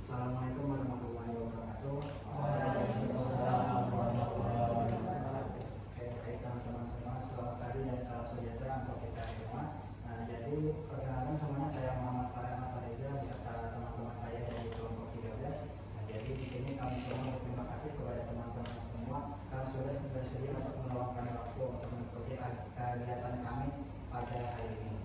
Assalamualaikum warahmatullahi wabarakatuh. Waalaikumsalam warahmatullahi wabarakatuh. Oke, teman-teman semua, selamat pagi dan salam sejahtera untuk kita semua. Nah, jadi perkenalkan semuanya, saya Muhammad Farhan Al-Fariza beserta teman-teman saya dari kelompok 13. Nah, jadi di sini kami semua berterima kasih kepada teman-teman semua karena sudah bersedia untuk meluangkan waktu untuk mengikuti kegiatan kami pada hari ini.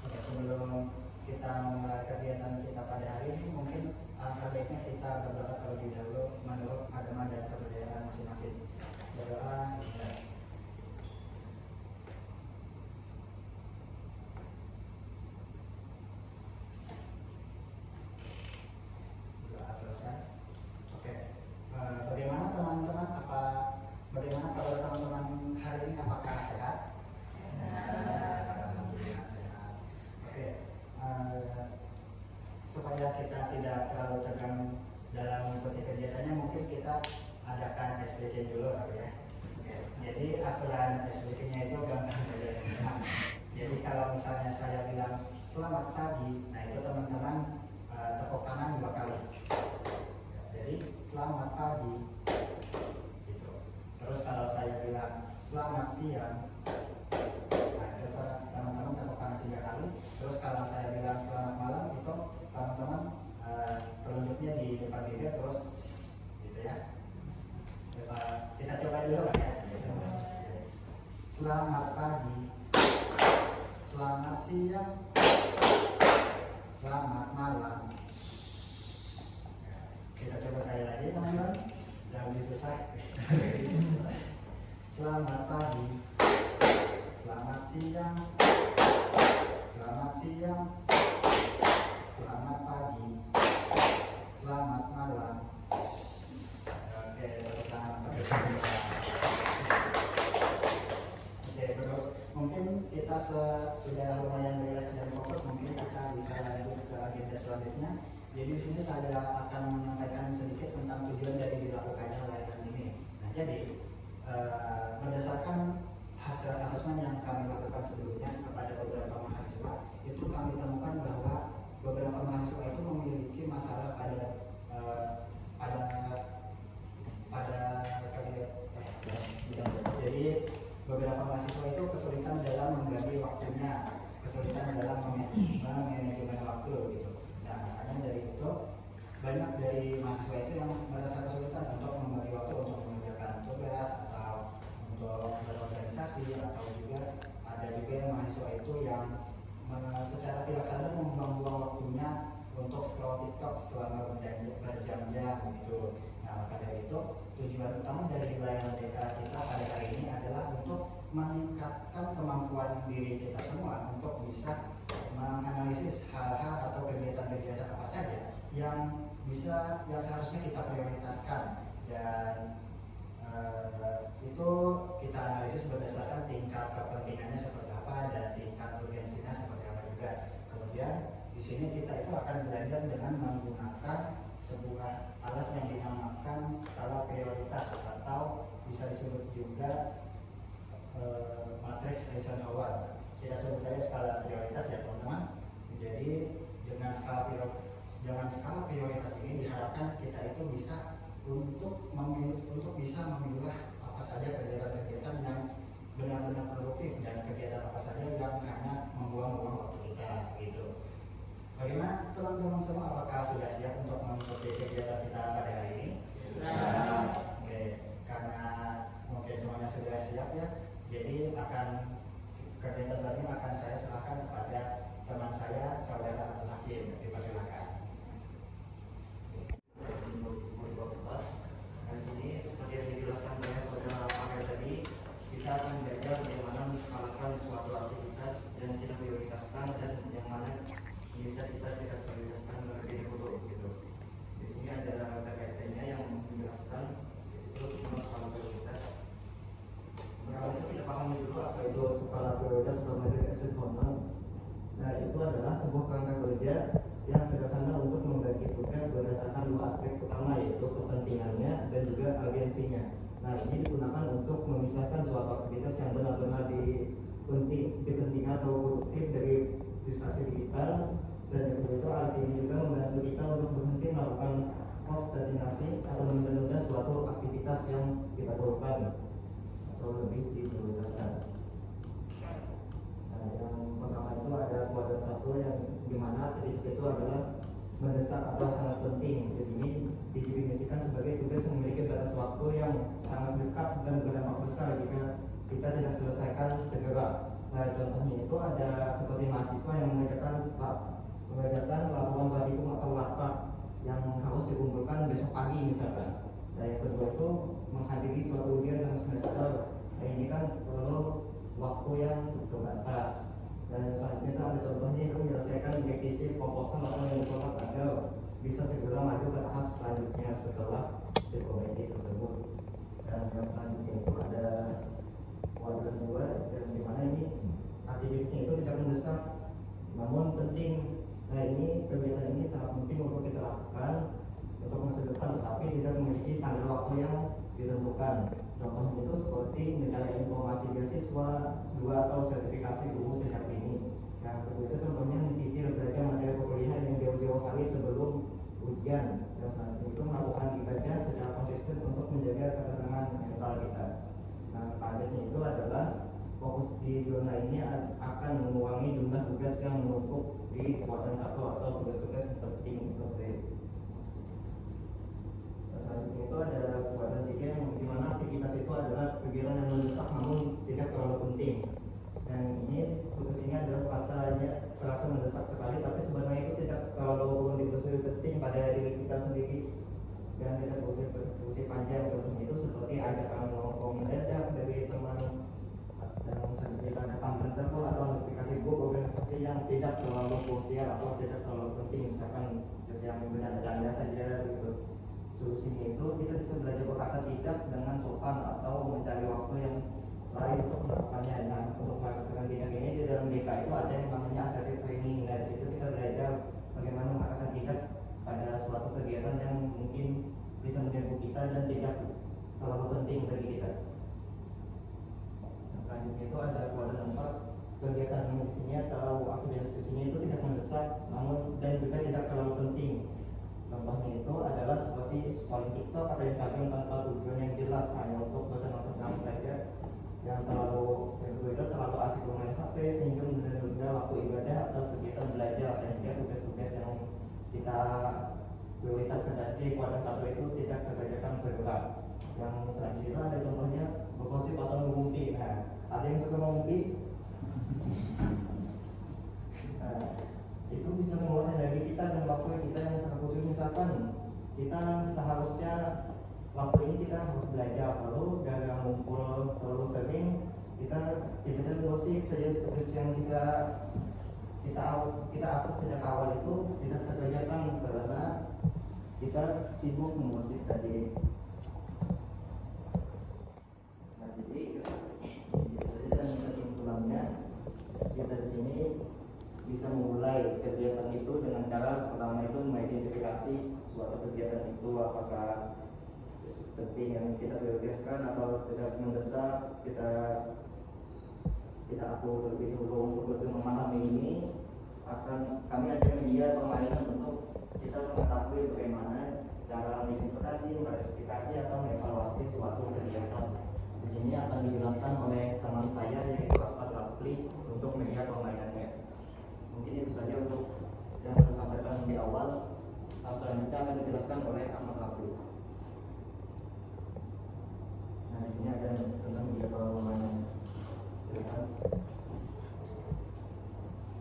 Oke, sebelum kita memulai kegiatan kita pada hari ini, mungkin alangkah baiknya kita berdoa terlebih dahulu menurut agama dan kepercayaan masing-masing. Berdoa. Doa selesai. Oke. Bagaimana teman-teman? Bagaimana kalau teman-teman hari ini, apakah sehat? Alhamdulillah sehat. Oke. Supaya kita tidak terlalu tegang dalam mengikuti kegiatannya, mungkin kita adakan SBK dulu ya. Oke. Jadi aturan SBK-nya itu gampang saja. Jadi kalau misalnya saya bilang selamat pagi, nah itu teman-teman tepuk tangan 2 kali. Jadi selamat pagi. Gitu. Terus kalau saya bilang selamat siang, nah itu teman-teman tepuk tangan 3 kali. Terus kalau saya bilang selamat malam, itu teman-teman telunjuknya di depan bibir terus gitu ya. Kita coba dulu ya. Selamat pagi, selamat siang, selamat malam. Kita coba sekali lagi teman-teman, jangan susah. Selamat pagi, selamat siang, selamat siang, selamat pagi, selamat malam. Oke, tepuk tangan. Oke, bro. Mungkin kita sudah lumayan relax dan fokus, mungkin kita bisa lanjut ke agenda selanjutnya. Jadi di sini saya akan menyampaikan sedikit tentang tujuan dari dilakukannya layanan ini. Nah, jadi berdasarkan hasil asesmen yang kami lakukan sebelumnya kepada beberapa mahasiswa, itu kami temukan bahwa beberapa mahasiswa itu memiliki masalah jadi beberapa mahasiswa itu kesulitan dalam membagi waktunya, kesulitan dalam manajemen waktu gitu. Nah, makanya dari itu banyak dari mahasiswa itu yang merasa kesulitan untuk membagi waktu untuk mengerjakan tugas atau untuk berorganisasi, atau juga ada juga yang mahasiswa itu yang secara tidak sadar membuang-buang waktunya untuk scroll TikTok selama berjam-jam gitu. Nah, maka dari itu tujuan utama dari layanan TK kita pada hari ini adalah untuk meningkatkan kemampuan diri kita semua untuk bisa menganalisis hal-hal atau kegiatan-kegiatan apa saja yang seharusnya kita prioritaskan, dan itu kita analisis berdasarkan tingkat kepentingannya seperti apa dan tingkat urgensinya seperti apa juga. Kemudian di sini kita itu akan belajar dengan menggunakan sebuah alat yang dinamakan skala prioritas, atau bisa disebut juga matriks Eisenhower. Kita sebut saja skala prioritas ya teman-teman. Jadi dengan skala prioritas ini diharapkan kita itu bisa untuk bisa memilah apa saja kegiatan-kegiatan yang benar-benar produktif dan kegiatan apa saja yang hanya membuang-buang waktu kita gitu. Bagaimana teman-teman semua, apakah sudah siap untuk mengikuti kegiatan kita pada hari ini? Oke, karena mungkin semuanya sudah siap ya, jadi kegiatan tadi akan saya serahkan kepada teman saya, saudara Abdul Hakim. Dipersilakan. Di sini seperti yang dijelaskan oleh saudara Pakar tadi, kita akan belajar bagaimana menskalakan suatu aktivitas yang kita prioritaskan dan yang mana bisa kita tidak prioritaskan terlebih dahulu gitu. Di sini ada kaitannya yang menjelaskan itu skala prioritas. Pertama itu kita pahami dulu apa itu skala prioritas atau matriks Eisenhower. Nah, itu adalah sebuah kerangka kerja yang sederhana untuk membagi tugas berdasarkan 2 aspek utama, yaitu kepentingannya dan juga agensinya. Nah, ini digunakan untuk memisahkan suatu aktivitas yang benar-benar dipentingkan atau produktif dari distraksi digital, dan yang kedua alat ini juga membantu kita untuk berhenti jadi di situ adalah mendesak atau sangat penting. Di sini didefinisikan sebagai tugas yang memiliki batas waktu yang sangat dekat dan berdampak besar jika kita tidak selesaikan segera. Nah, contohnya itu ada seperti mahasiswa yang mengerjakan laporan praktikum atau rapat yang harus dikumpulkan besok pagi misalkan. Nah, yang kedua itu menghadiri suatu ujian dalam semester. Nah, ini kan perlu waktu yang terbatas. Dan selanjutnya itu ada contohnya itu menyelesaikan revisi proposal atau yang ditolak agar bisa segera maju ke tahap selanjutnya setelah rekomendasi tersebut. Dan yang selanjutnya itu ada kuadran 2 yang dimana ini aktivitasnya itu tidak mendesak namun penting. Nah, ini kegiatan ini sangat penting untuk kita lakukan untuk masa depan, tetapi tidak memiliki tanggal waktu yang ditentukan. Contohnya itu seperti mencari informasi beasiswa, S2 atau sertifikasi guru sejak dini. Yang kedua itu contohnya mencicil belajar materi perkuliahan yang jauh-jauh hari sebelum ujian. Dan selanjutnya itu melakukan ibadah secara konsisten untuk menjaga ketenangan mental kita. Nah, targetnya itu adalah fokus di zona ini akan mengurangi jumlah tugas yang menumpuk di kuadran 1 atau tugas-tugas yang penting seperti itu. Selanjutnya itu ada kuadran 3 yang dimana aktivitas itu adalah kegiatan yang mendesak namun tidak terlalu penting. Dan ini tugas ini adalah terasa mendesak sekali, tapi sebenarnya itu tidak terlalu begitu penting pada diri kita sendiri dan tidak berusia panjang. Contohnya itu seperti ajakan nongkrong mendadak dari teman, dan selanjutnya ada panggilan telepon atau notifikasi grup organisasi yang tidak terlalu krusial atau tidak terlalu penting, misalkan yang bercanda-canda saja gitu. Solusinya itu kita bisa belajar berkata tidak dengan sopan atau mencari waktu yang lain untuk melakukannya. Nah, untuk melakukan tidak ini di dalam DK itu ada yang namanya assertive training. Dari situ kita belajar bagaimana mengatakan tidak pada suatu kegiatan yang mungkin bisa mengganggu kita dan tidak terlalu penting bagi kita. Nah, selanjutnya itu ada kuadran 4, kegiatan di sini atau aktivitas di sini itu tidak mendesak namun dan juga tidak terlalu penting. Contohnya itu adalah seperti scrolling TikTok atau Instagram tanpa tujuan yang jelas, hanya untuk bersenang-senang saja. Yang kedua itu terlalu asik bermain HP sehingga menunda waktu ibadah atau kegiatan belajar, sehingga tugas-tugas yang kita prioritaskan tadi kuadran 1 itu tidak terkerjakan segera. Yang selanjutnya ada contohnya bergosip atau mengumpi. Nah, ada yang suka mengumpi. Nah, itu bisa menguasai diri kita dan waktu kita yang sangat khusus. Misalkan kita seharusnya waktu ini kita harus belajar, lalu gara-gara ngumpul terlalu sering kita tiba-tiba gosip saja tugas yang kita atur sejak awal itu tidak terkerjakan karena kita sibuk mengusik tadi. Nah, jadi dan kesimpulannya kita di sini bisa memulai kegiatan itu dengan cara pertama itu mengidentifikasi suatu kegiatan itu apakah penting yang kita prioritaskan atau tidak mendesak. Kita atur lebih dulu untuk lebih memahami ini. Kami akan media permainan untuk kita mengetahui bagaimana cara mengidentifikasi, klasifikasi atau mengevaluasi suatu kegiatan. Di sini akan dijelaskan oleh teman saya yaitu Ahmad Rafli untuk media permainannya. Mungkin itu saja untuk yang saya sampaikan di awal. Selanjutnya akan dijelaskan oleh Ahmad Rafli. Nah, di sini ada tentang media permainan. Silakan.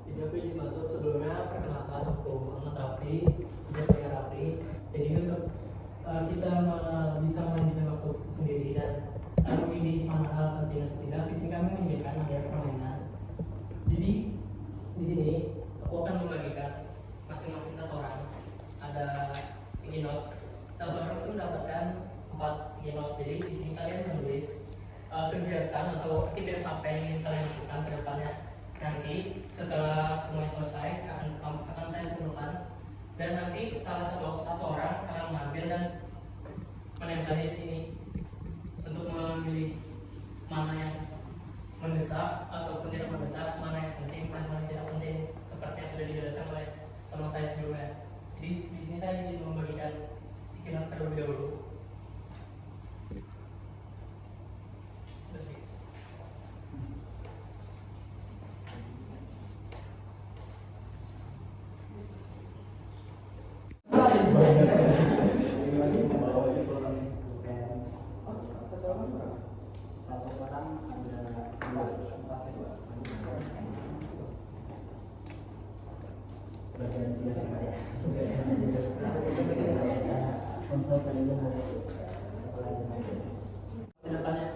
Jadi aku izin masuk sebelumnya, perkenalkan aku Ahmad Rafli, saya Rafli. Jadi untuk kita bisa melanjutkan waktu sendiri dan memilih mana hal penting atau tidak, di sini kami menyediakan media permainan. Jadi di sini aku akan membagikan masing-masing satu orang ada 3 not. Satu orang itu mendapatkan 4 sticky note. Jadi di sini kalian menulis kegiatan atau aktivitas apa yang ingin kalian lakukan ke depannya. Nanti setelah semuanya selesai akan saya kumpulkan dan nanti salah satu orang akan mengambil dan menempelnya di sini untuk memilih mana yang mendesak ataupun tidak mendesak, mana yang penting, mana yang tidak penting, seperti yang sudah dijelaskan oleh teman saya sebelumnya. Jadi di sini saya izin membagikan sticky note terlebih dahulu. Satu orang ada 2, 4, bagian biasa ya. Kedepannya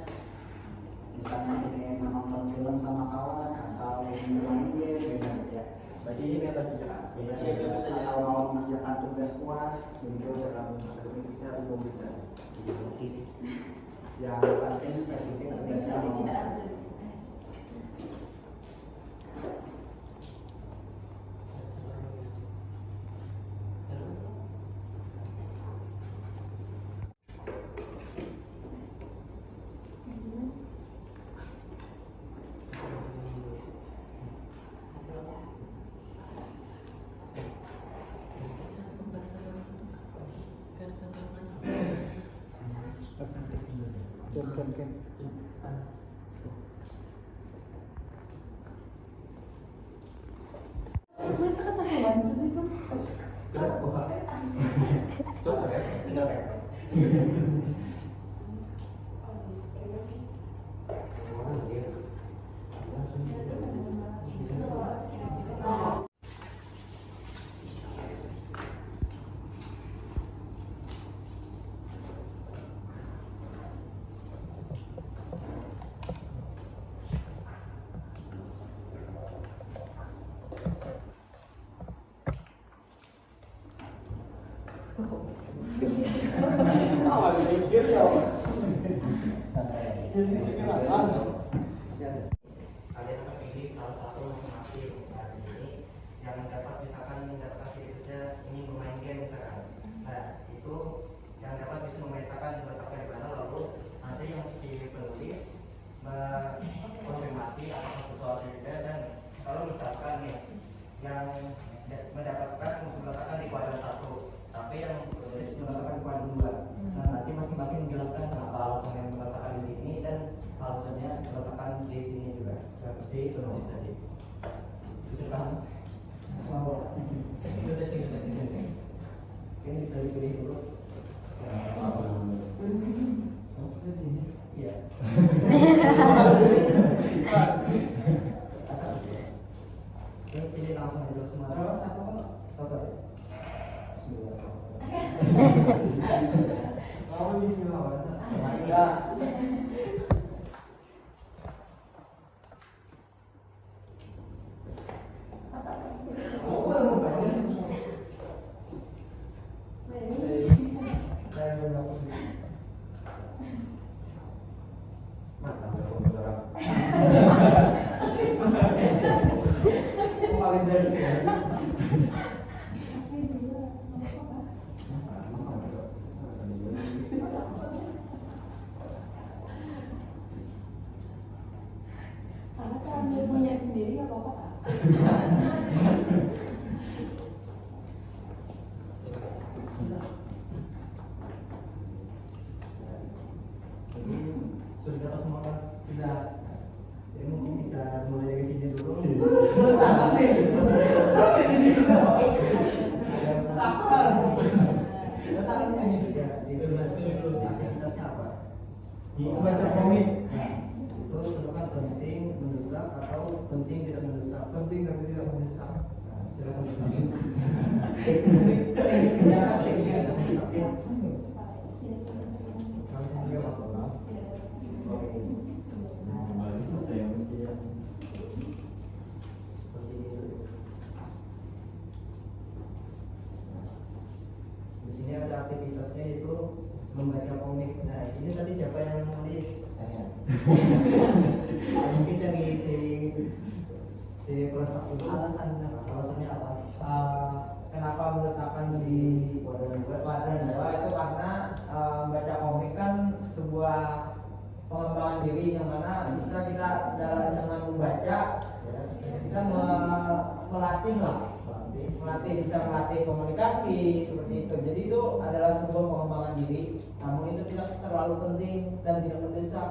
Misalnya ini nonton film sama kawan atau main game bebas saja. Berarti ini bebas saja. Bebas saja. Atau mau mengerjakan tugas UAS, itu dalam akademik bisa atau bisa. Yang penting spesifik tugasnya mau. Ken. Masa ketahuan sih itu? Coba ya. Tinggal kayak. Kalian terpilih salah satu masing-masing. Nah, ini yang dapat misalkan mendapatkan kritisnya ini bermain game misalkan. Nah, itu yang dapat bisa memetakan letaknya di mana, lalu nanti yang si penulis konfirmasi apakah betul atau tidak, dan kalau misalkan nih yang mendapatkan meletakkan di kuadran 1 tapi yang penulis meletakkan kuadran 2. Nah, nanti masing-masing menjelaskan kenapa alasan yang meletakkan di sini dan alasannya meletakkan di sini juga seperti penulis tadi. Bisa paham? Ini bisa dipilih dulu. Iya. Ini pilih langsung aja dulu semua. Satu. Bismillah. Mau bismillah. Karena kalau dia punya sendiri nggak apa-apa. Sudah dapat semua kan? Tidak. Jadi mungkin bisa mulai dari sini dulu. Aktivitasnya apa? Membaca komik. Itu tentukan penting, mendesak atau penting tidak mendesak. Penting tapi tidak mendesak. Silakan. Di sini ada aktivitasnya itu membaca komik. Nah, ini tadi siapa yang nulis? Saya. Mungkin dari si peletak itu. Alasannya apa? Kenapa meletakkan di kuadran 2 itu karena baca komik kan sebuah pengembangan diri yang mana bisa kita dengan membaca kita melatih bisa melatih komunikasi seperti itu. Jadi itu adalah sebuah pengembangan diri, namun itu tidak terlalu penting dan tidak mendesak.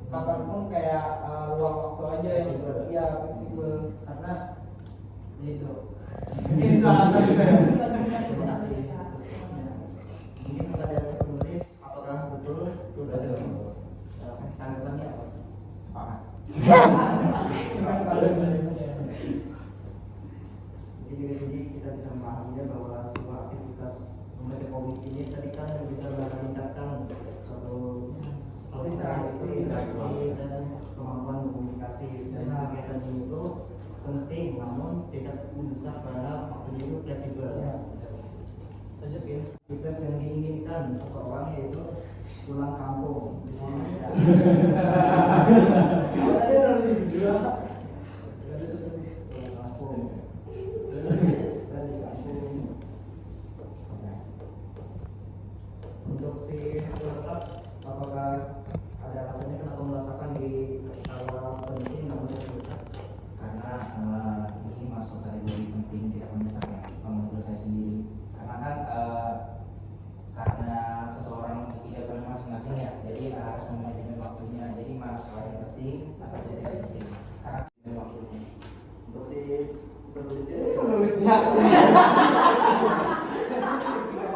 Kapanpun kayak luang waktu aja yang ya fleksibel karena itu. Ini alasan juga. Mungkin ada memahaminya bahwa sebuah aktivitas membaca komik ini tadi kan bisa meningkatkan suatu interaksi dan kemampuan komunikasi, dan kegiatan ini itu penting namun tidak mendesak karena waktunya itu fleksibel. Aktivitas yang diinginkan seseorang yaitu pulang kampung. Di sini untuk si letak, apakah ada alasannya kenapa meletakkan di skala penting namun tidak mendesak? Karena ini masuk kategori penting tidak mendesak ya, kalau menurut saya sendiri. Karena kan karena seseorang tidak boleh masing-masing ya, jadi harus memanajemen waktunya. Jadi masalah yang penting atau tidak penting karena waktunya. Untuk si penulisnya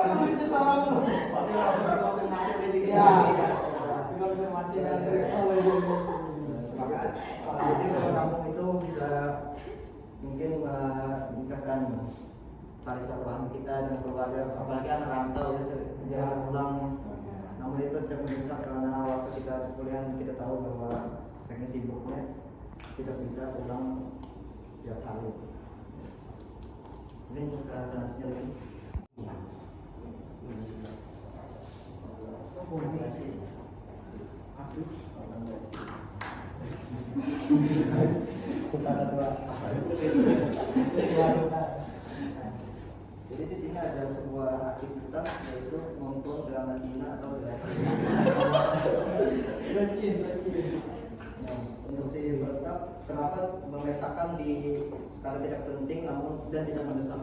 Penulisnya salah lu. berarti harus dikonfirmasi oleh diri Ya. sendiri ya. Konfirmasi Sepakat. Jadi kalau kamu itu bisa mungkin meningkatkan tali silaturahmi kita dengan keluarga, apalagi anak rantau ya, jarang pulang. Namun itu tidak mendesak karena waktu kita kuliah kita tahu bahwa saking sibuknya tidak bisa pulang setiap hari. Mungkin selanjutnya lagi. Jadi di sini ada sebuah aktivitas yaitu nonton drama Cina atau drama. Untuk si bertap, kenapa meletakkan di skala tidak penting namun dan tidak mendesak?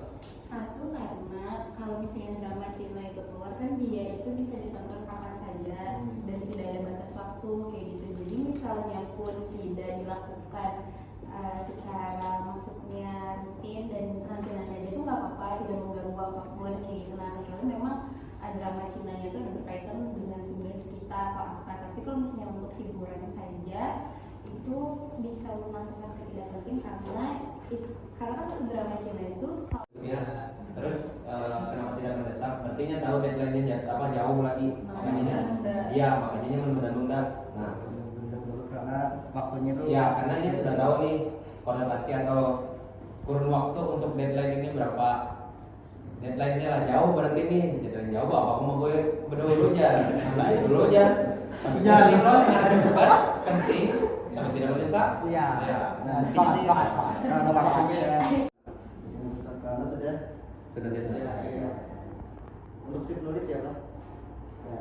Satu, karena kalau misalnya drama Cina itu keluar kan dia itu bisa ditonton kapan saja dan tidak ada batas waktu kayak gitu. Jadi misalnya pun tidak dilakukan secara maksudnya rutin dan nanti-nanti aja itu nggak apa-apa, tidak mengganggu apapun kayak gitu. Nah kecuali memang drama Cina itu ada berkaitan dengan tugas kita atau apa. Tapi kalau misalnya untuk hiburan saja itu bisa memasukkan ke tidak penting karena kan satu drama Cina itu ya. Terus kenapa tidak mendesak? Artinya tahu deadline-nya apa jauh lagi, makanya iya makanya menunda-nunda. Nah, Karena waktunya itu ya karena ini sudah tahu nih konotasi atau kurun waktu untuk deadline ini berapa. Deadline-nya lah jauh berarti nih, deadline jauh apa mau gue berdulu aja, sampai dulu aja. Ya, Penting loh, ada tugas penting, tapi tidak mendesak. Iya. Ya. nah, ini karena waktunya ya. Karena Sudah deadline. ya. Untuk si penulis siapa? Ya.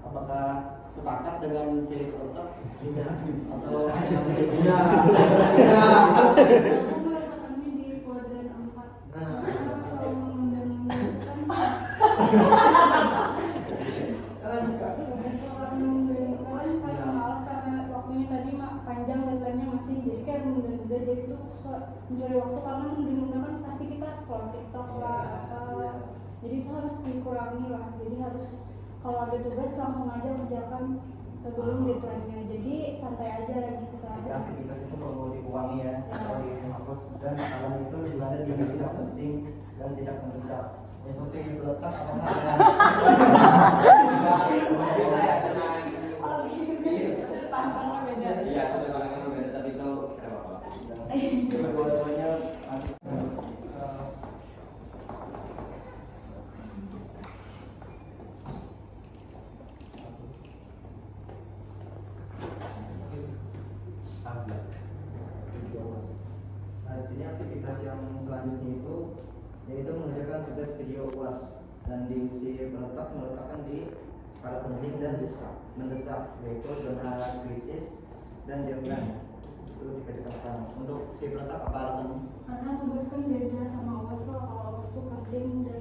Apakah sepakat dengan si penulis? Tidak. Atau Iya. aku meletakkannya di kuadran 4 karena kalau menunda-nunda karena malas karena waktunya tadi panjang deadline-nya masih, jadi kayak menunda-nunda, jadi tuh mencari waktu karena menunda-nunda kan pasti kita scroll TikTok lah atau jadi itu harus dikurangi lah. Jadi harus kalau ada tugas langsung aja kerjakan sebelum deadline-nya, jadi santai aja lagi setelah jika aktivitas itu perlu dikurangi ya atau dihapus, dan kalau itu dimana dia tidak penting dan tidak mendesak. Untuk si peletak apakah ada kalau gitu sudut pandangnya beda. Iya, sudah pandangnya beda, tapi itu tidak apa-apa. kedua-duanya masih nah, di sini aktivitas yang selanjutnya itu yaitu mengerjakan tugas video UAS, dan di si meletakkan di skala penting dan mendesak, yaitu zona krisis dan deadline itu dikerjakan. Untuk si peletak apa alasannya? Karena tugas kan beda sama UAS loh. Kalau UAS tuh penting dan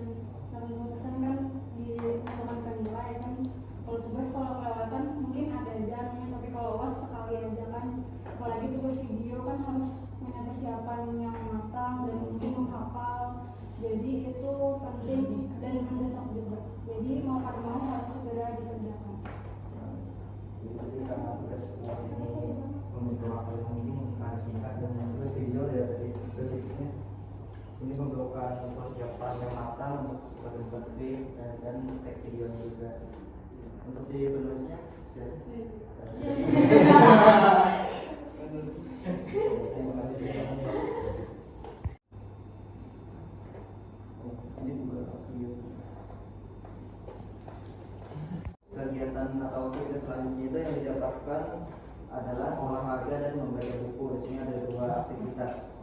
pesan kan dimasukkan nilai kan. Kalau tugas kalau kelewatan mungkin ada jamnya, tapi kalau UAS sekali aja kan. Apalagi tugas video kan harus punya persiapan yang matang dan mungkin menghafal. Jadi itu penting dan mendesak juga. Jadi mau pada mau harus segera dikerjakan. Jadi karena tugas UAS ini memiliki waktu yang mungkin singkat, dan tugas video dari tugas ini memerlukan persiapan yang untuk sebagai buat skrip dan tag video juga. Untuk si penulisnya siapa? Terima kasih juga. Ini juga video. Kegiatan atau aktivitas selanjutnya itu yang didapatkan adalah olahraga dan membaca buku. Di sini ada 2 aktivitas.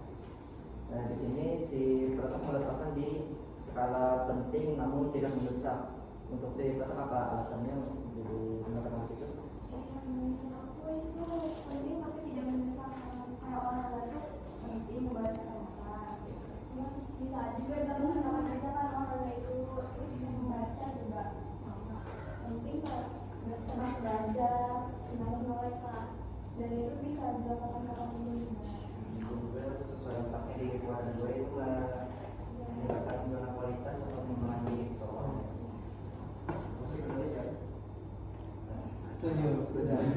Nah, di sini si Pratak meletakkan di skala penting namun tidak mendesak. Untuk si Pratak apa alasannya jadi meletakkan situ? Aku itu penting tapi tidak mendesak, karena olahraga itu penting buat kesehatan. Cuma bisa juga dalam kapan aja kan olahraga itu, terus membaca juga sama. Penting kalau terus belajar, menulis lah, dan itu bisa dilakukan kapan juga. Juga sesuai letaknya di keluarga gue itu meningkatkan kualitas atau pengembangan diri seseorang. Masih penulis kan? Setuju.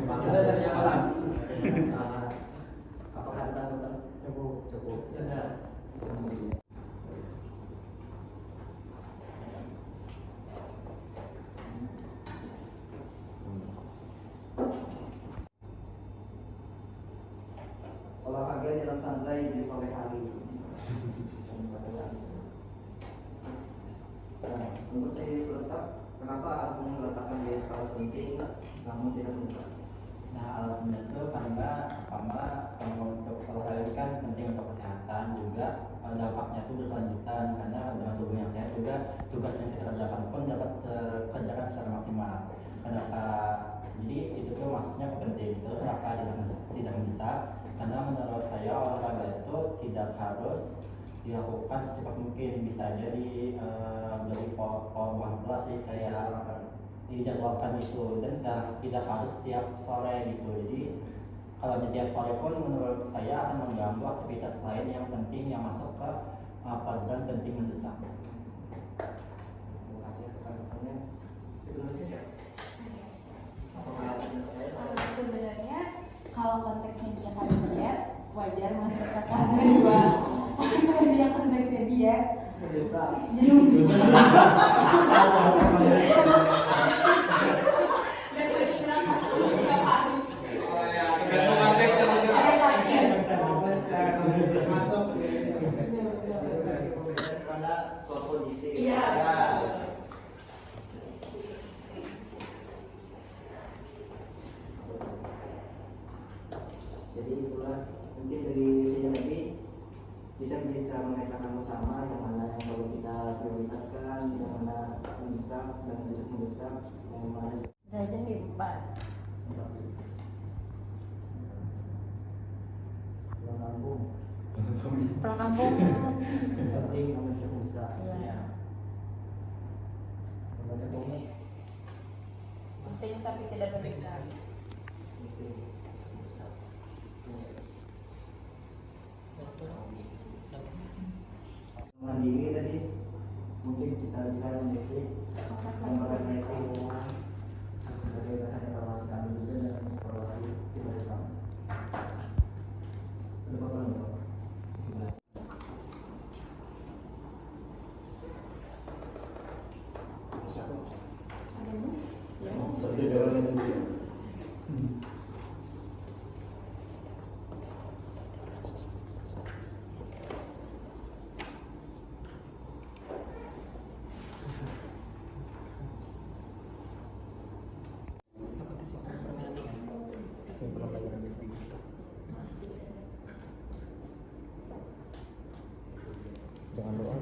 Ada dari orang. Apakah tentang cukup? Sudah. Olahraga jalan santai di sore hari. Nah, untuk saya letak, kenapa alasannya meletakkan di skala penting namun tidak mendesak? Nah, alasannya itu karena kalau untuk olahraga ini kan penting untuk kesehatan juga, dampaknya itu berkelanjutan karena dengan tubuh yang sehat juga tugas yang kita kerjakan pun dapat terkerjakan secara maksimal. Kenapa? Jadi itu tuh maksudnya penting. Terus kenapa tidak mendesak? Karena menurut saya olahraga itu tidak harus dilakukan secepat mungkin, bisa jadi dari pola kelas sih kayak dijadwalkan itu, dan tidak harus setiap sore gitu. Jadi kalau setiap sore pun menurut saya akan mengganggu aktivitas lain yang penting yang masuk ke pelajaran penting mendesak. Terima kasih kesaksiannya. Sebelumnya siapa? Sebenarnya kalau konteksnya dia kerja wajar masuk ke kategori 2. Tapi kalau dia konteksnya dia jadi mungkin Karena suatu kondisi. Iya. Jadi itulah mungkin dari sini lagi kita bisa memetakan bersama yang mana yang perlu kita prioritaskan, yang mana mendesak dan tidak mendesak, yang mana derajat di 4. pulang kampung Pulang kampung. penting namun tidak mendesak. Iya. Membaca komik Penting tapi tidak mendesak. penting mendesak. Mandiri tadi mungkin kita bisa mengisi mengisi sebagai bahan evaluasi kami juga dan evaluasi kita bersama. Lupa kan lupa. Jangan doa.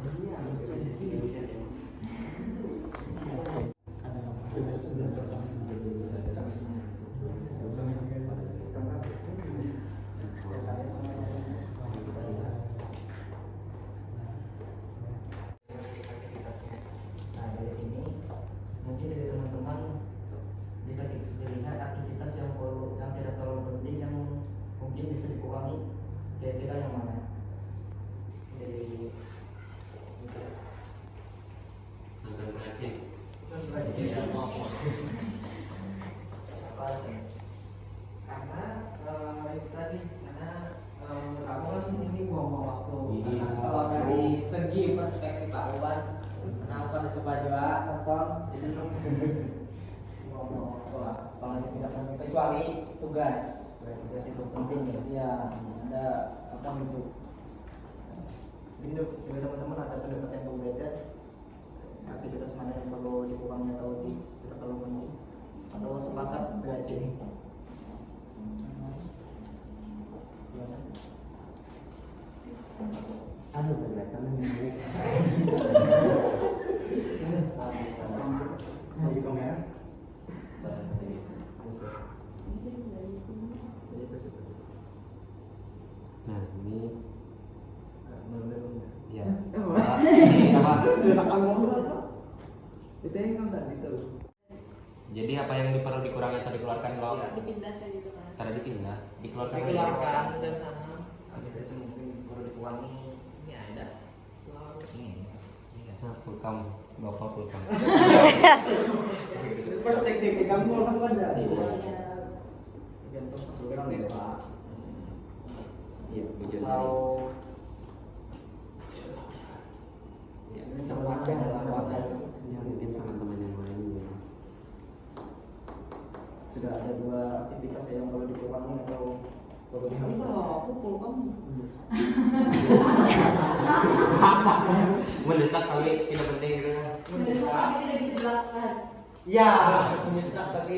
Nah, dari sini mungkin dari teman-teman bisa dilihat aktivitas yang tidak terlalu penting yang mungkin bisa dikurangi. Kira-kira yang mana? Dari apa sih? Karena itu tadi, karena menurut aku kan ini buang-buang waktu. Iya. Kalau dari segi perspektif awal, kenapa Persebaya juga nonton, jadi ngomong sekolah kalau tidak penting kecuali tugas. Tugas itu penting ya. Iya, ada apa gitu. Ini juga teman-teman ada pendapat yang berbeda, aktivitas mana yang perlu dikurangi atau kita perlu penuhi, atau sepakat BAC ini? Aduh, kelihatan ini. Lagi kamera? Nah, ini ya. Itu yang nggak gitu. Jadi apa yang perlu dikurangi atau dikeluarkan kalau Dipindahkan gitu kan. karena dipindah, dikeluarkan Dikeluarkan dari sana. Aktivitas mungkin perlu dikurangi. Ini ada. Nah, fulkam, bapak fulkam. Perspektif kamu kan ada. Iya. Tergantung program ya Pak. Iya, tujuan dari. Mau Ya, ini sama aja ya, mungkin teman-teman yang lain juga. sudah ada 2 aktivitas yang perlu dikurangi atau perlu dihapus. Aku pulpam. Mendesak tapi tidak penting gitu kan. Mendesak tapi tidak bisa dilakukan. Ya, mendesak tapi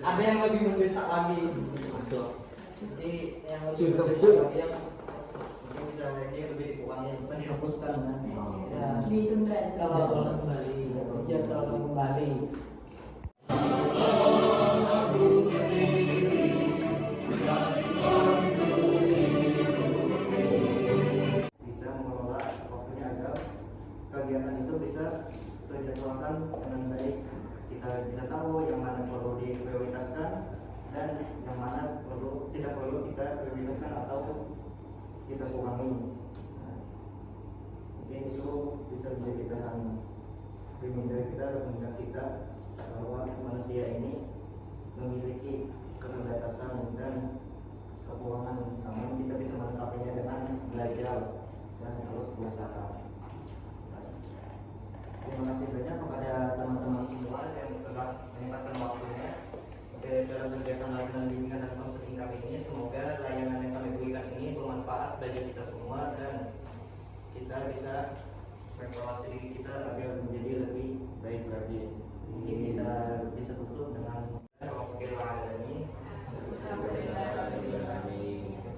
ada yang lebih mendesak lagi. Jadi yang harus mendesak lagi yang Mungkin bisa ini lebih dikurangi bukan dihapuskan kan. ya, Ditunda. kalau kembali, ya kalau kembali. Bisa mengelola waktunya agar kegiatan itu bisa terjadwalkan dengan baik. Kita bisa tahu yang mana perlu diprioritaskan dan yang mana tidak perlu kita prioritaskan atau kita kurangi. Nah, mungkin itu bisa menjadi bahan reminder kita atau pengingat kita bahwa manusia ini memiliki keterbatasan dan kekurangan, namun kita bisa melengkapinya dengan belajar dan terus berusaha. Terima kasih banyak kepada teman-teman semua yang telah menyempatkan waktunya dalam kegiatan layanan bimbingan dan konseling kami ini. Semoga layanan yang kami berikan ini bermanfaat bagi kita semua dan kita bisa mengevaluasi diri kita agar menjadi lebih baik lagi. Mungkin kita bisa tutup dengan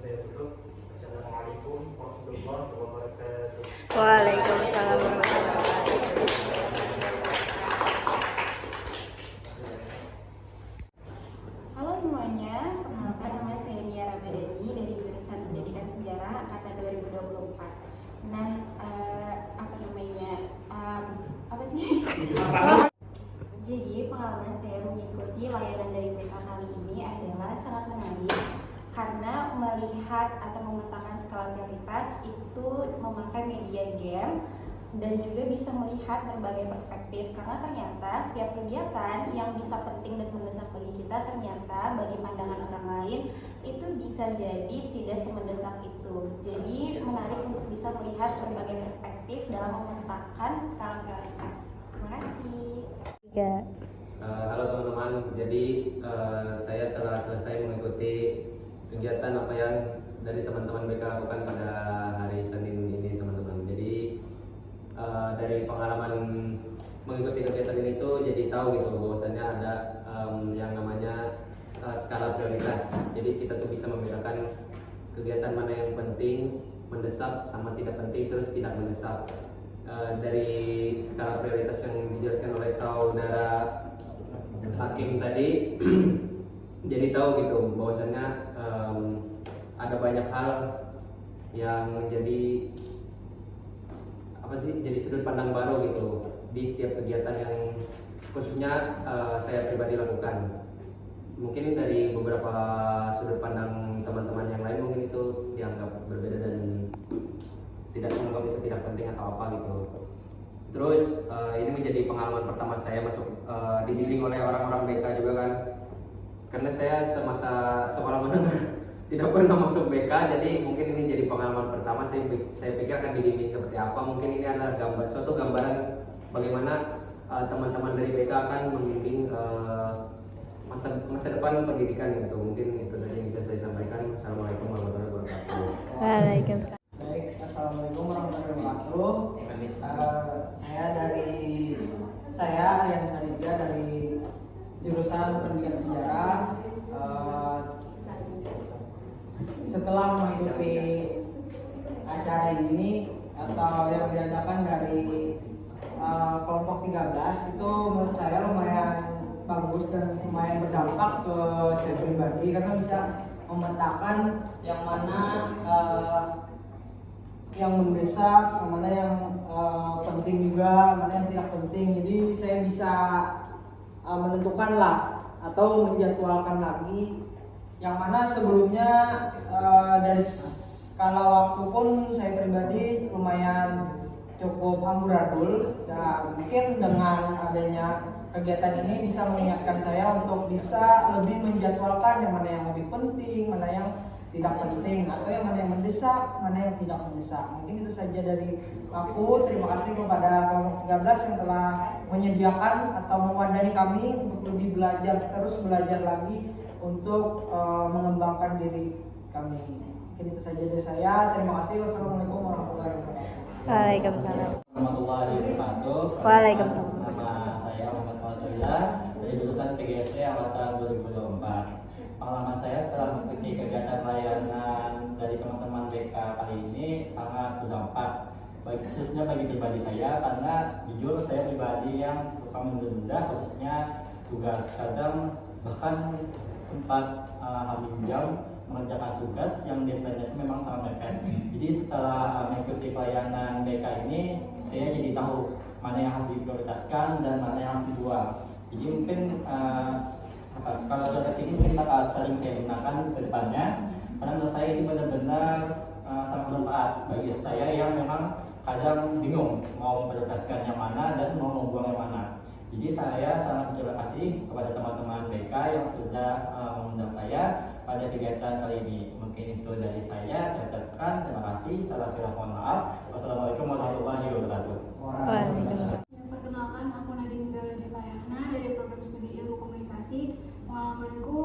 saya tutup. Assalamualaikum warahmatullahi wabarakatuh. Waalaikumsalam warahmatullahi wabarakatuh. Halo semuanya, perkenalkan nama saya Nia Ramadhani dari jurusan Pendidikan Sejarah angkatan 2024. Nah, apa namanya? Apa sih? Jadi pengalaman saya mengikuti layanan dari BK kali ini adalah sangat menarik karena melihat atau memetakan skala prioritas itu memakai media game dan juga bisa melihat berbagai perspektif karena ternyata setiap kegiatan yang bisa penting dan mendesak bagi kita ternyata bagi pandangan orang lain itu bisa jadi tidak semendesak itu. Jadi menarik untuk bisa melihat berbagai perspektif dalam memetakan skala prioritas. Terima kasih. Halo teman-teman, jadi saya telah selesai mengikuti kegiatan apa yang dari teman-teman BK lakukan pada hari Senin ini teman-teman. Jadi dari pengalaman mengikuti kegiatan ini tuh jadi tahu gitu bahwasannya ada yang namanya skala prioritas. Jadi kita tuh bisa membedakan kegiatan mana yang penting, mendesak, sama tidak penting terus tidak mendesak. Dari skala prioritas yang dijelaskan oleh saudara Hakim tadi jadi tahu gitu bahwasannya ada banyak hal yang menjadi apa sih, jadi sudut pandang baru gitu di setiap kegiatan yang khususnya saya pribadi lakukan. Mungkin dari beberapa sudut pandang teman-teman yang lain mungkin itu dianggap berbeda dan tidak menganggap itu tidak penting atau apa gitu. Terus ini menjadi pengalaman pertama saya masuk dibimbing oleh orang-orang BK juga kan, karena saya semasa sekolah menengah tidak pernah masuk BK, jadi mungkin ini jadi pengalaman pertama. Saya pikir akan dibimbing seperti apa. Mungkin ini adalah suatu gambaran bagaimana teman-teman dari BK akan membimbing masa depan pendidikan gitu. Mungkin itu saja yang bisa saya sampaikan. Assalamualaikum warahmatullahi wabarakatuh. Waalaikumsalam. Baik, assalamualaikum warahmatullahi wabarakatuh. Saya Aryan Saditya dari jurusan Pendidikan Sejarah. Setelah mengikuti acara ini atau yang diadakan dari kelompok 13, itu menurut saya lumayan bagus dan lumayan berdampak ke saya pribadi karena bisa memetakan yang mana yang mendesak, mana yang penting juga, mana yang tidak penting. Jadi saya bisa menentukan lah atau menjadwalkan lagi yang mana sebelumnya dari skala waktu pun saya pribadi lumayan cukup amburadul. Dan mungkin dengan adanya kegiatan ini bisa mengingatkan saya untuk bisa lebih menjadwalkan yang mana yang lebih penting, mana yang tidak penting, atau yang mana yang mendesak, mana yang tidak mendesak. Mungkin itu saja dari aku. Terima kasih kepada kelompok 13 yang telah menyediakan atau mewadahi kami untuk lebih belajar, terus belajar lagi untuk mengembangkan diri kami. Mungkin itu saja dari saya. Terima kasih. Wassalamualaikum warahmatullahi wabarakatuh. Waalaikumsalam. Warahmatullahi wabarakatuh. Waalaikumsalam. Nama saya Muhammad Fathullah dari jurusan PGSD angkatan 2024. Pengalaman saya setelah mengikuti kegiatan layanan dari teman-teman BK kali ini sangat berdampak, khususnya bagi pribadi saya, karena jujur saya pribadi yang suka menunda-nunda khususnya tugas. Kadang bahkan sempat hamil jam mengerjakan tugas yang deadline itu memang sangat mepet. Jadi setelah mengikuti pelayanan BK ini, saya jadi tahu mana yang harus diprioritaskan dan mana yang harus dibuang. Jadi mungkin skala prioritas ini mungkin bakal sering saya gunakan ke depannya, karena menurut saya ini benar-benar sangat bermanfaat bagi saya yang memang kadang bingung mau memprioritaskan yang mana dan mau membuang yang mana. Jadi saya sangat berterima kasih kepada teman-teman BK yang sudah mengundang saya pada kegiatan kali ini. Mungkin itu dari saya ucapkan terima kasih. Salah kurang mohon maaf. Wassalamualaikum warahmatullahi wabarakatuh. Waalaikumsalam. Perkenalkan, aku Nadine Garuda Fayahna dari program studi ilmu komunikasi. Pengalamanku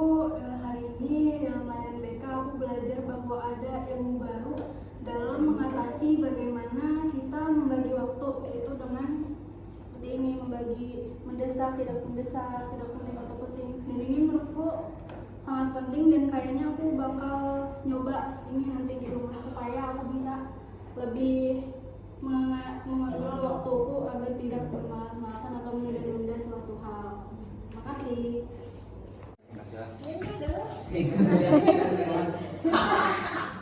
hari ini dalam layanan BK, aku belajar bahwa ada ilmu baru dalam mengatasi bagaimana kita membagi waktu, yaitu dengan seperti ini, membagi mendesak, tidak mendesak, tidak penting atau penting. Dan ini menurutku sangat penting dan kayaknya aku bakal nyoba ini nanti di rumah supaya aku bisa lebih mengontrol waktuku agar tidak bermalas-malasan atau menunda-nunda suatu hal. Terima kasih. Terima kasih.